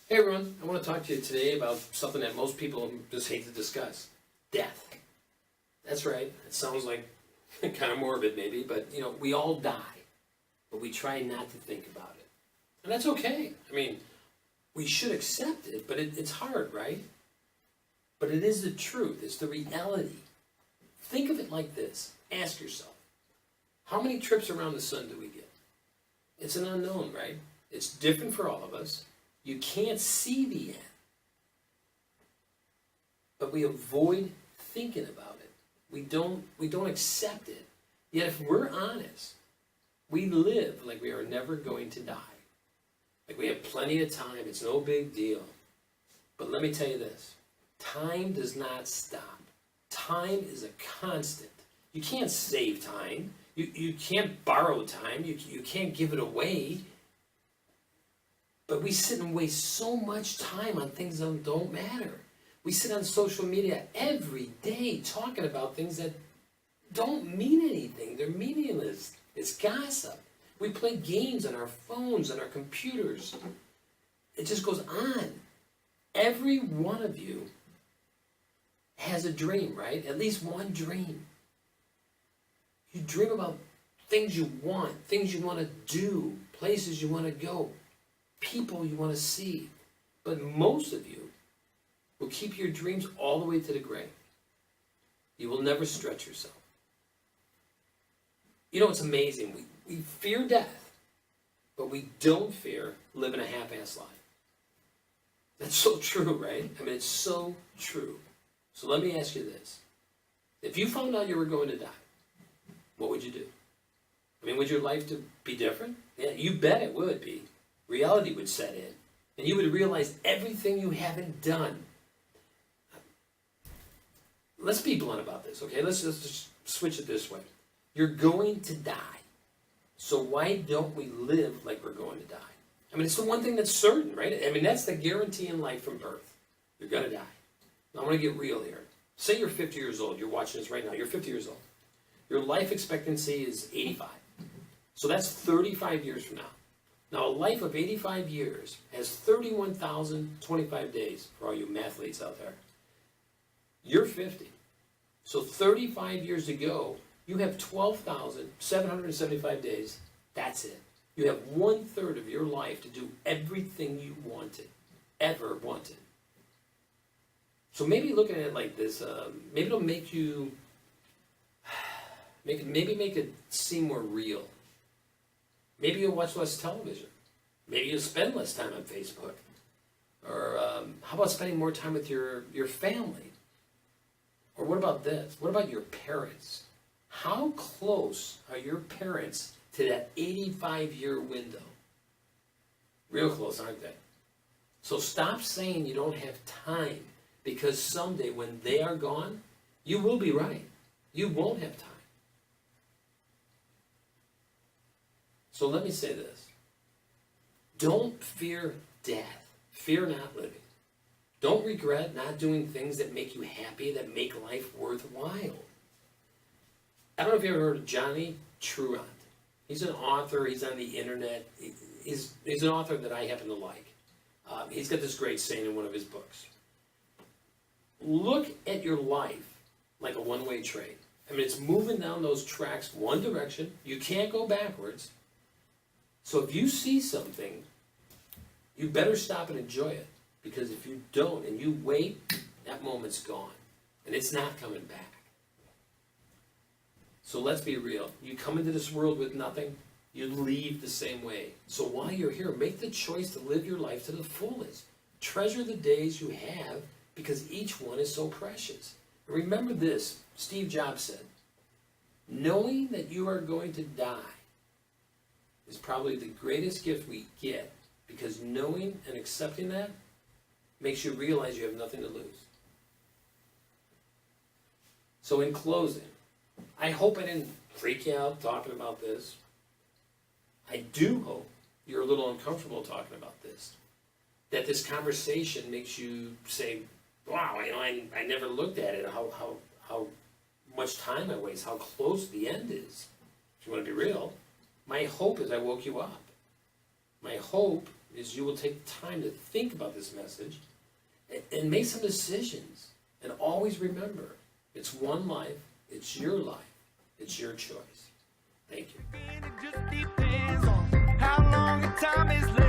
Hey everyone, I want to talk to you today about something that most people just hate to discuss. Death. That's right, it sounds like kind of morbid maybe, but we all die, but we try not to think about it. And that's okay. I mean, we should accept it, but it's hard, right? But it is the truth, it's the reality. Think of it like this. Ask yourself, how many trips around the sun do we get? It's an unknown, right? It's different for all of us. You can't see the end. But we avoid thinking about it. We don't accept it. Yet if we're honest, we live like we are never going to die. Like we have plenty of time, it's no big deal. But let me tell you this, time does not stop. Time is a constant. You can't save time. You can't borrow time. You can't give it away. But we sit and waste so much time on things that don't matter. We sit on social media every day talking about things that don't mean anything. They're meaningless. It's gossip. We play games on our phones, on our computers. It just goes on. Every one of you has a dream, right? At least one dream. You dream about things you want, things you want to do, places you want to go, people you want to see. But most of you will keep your dreams all the way to the grave. You will never stretch yourself. You know, it's amazing. We fear death, but we don't fear living a half-assed life. That's so true, right? I mean, it's so true. So let me ask you this. If you found out you were going to die, what would you do? I mean, would your life be different? Yeah, you bet it would be. Reality would set in, and you would realize everything you haven't done. Let's be blunt about this, okay? Let's just switch it this way. You're going to die, so why don't we live like we're going to die? I mean, it's the one thing that's certain, right? I mean, that's the guarantee in life from birth. You're going to die. Now, I'm going to get real here. Say you're 50 years old. You're watching this right now. You're 50 years old. Your life expectancy is 85. So that's 35 years from now. Now, a life of 85 years has 31,025 days for all you mathletes out there. You're 50. So 35 years to go, you have 12,775 days. That's it. You have 1/3 of your life to do everything you wanted, ever wanted. So maybe looking at it like this, maybe it'll make you, maybe make it seem more real. Maybe you'll watch less television. Maybe you'll spend less time on Facebook. Or how about spending more time with your family? Or what about this? What about your parents? How close are your parents to that 85-year window? Real close, aren't they? So stop saying you don't have time, because someday when they are gone, you will be right. You won't have time. So let me say this. Don't fear death. Fear not living. Don't regret not doing things that make you happy, that make life worthwhile. I don't know if you ever heard of Johnny Truant. He's an author. He's on the internet. He's an author that I happen to like. He's got this great saying in one of his books. Look at your life like a one-way train. I mean, it's moving down those tracks one direction. You can't go backwards. So if you see something, you better stop and enjoy it. Because if you don't and you wait, that moment's gone. And it's not coming back. So let's be real. You come into this world with nothing, you leave the same way. So while you're here, make the choice to live your life to the fullest. Treasure the days you have, because each one is so precious. And remember this, Steve Jobs said, knowing that you are going to die is probably the greatest gift we get, because knowing and accepting that makes you realize you have nothing to lose. So in closing, I hope I didn't freak you out talking about this. I do hope you're a little uncomfortable talking about this. That this conversation makes you say, wow, I never looked at it, how much time I waste, how close the end is. If you want to be real, my hope is I woke you up. My hope is you will take time to think about this message and make some decisions. And always remember, it's one life, it's your life, it's your choice. Thank you. It just depends on how long the time is left.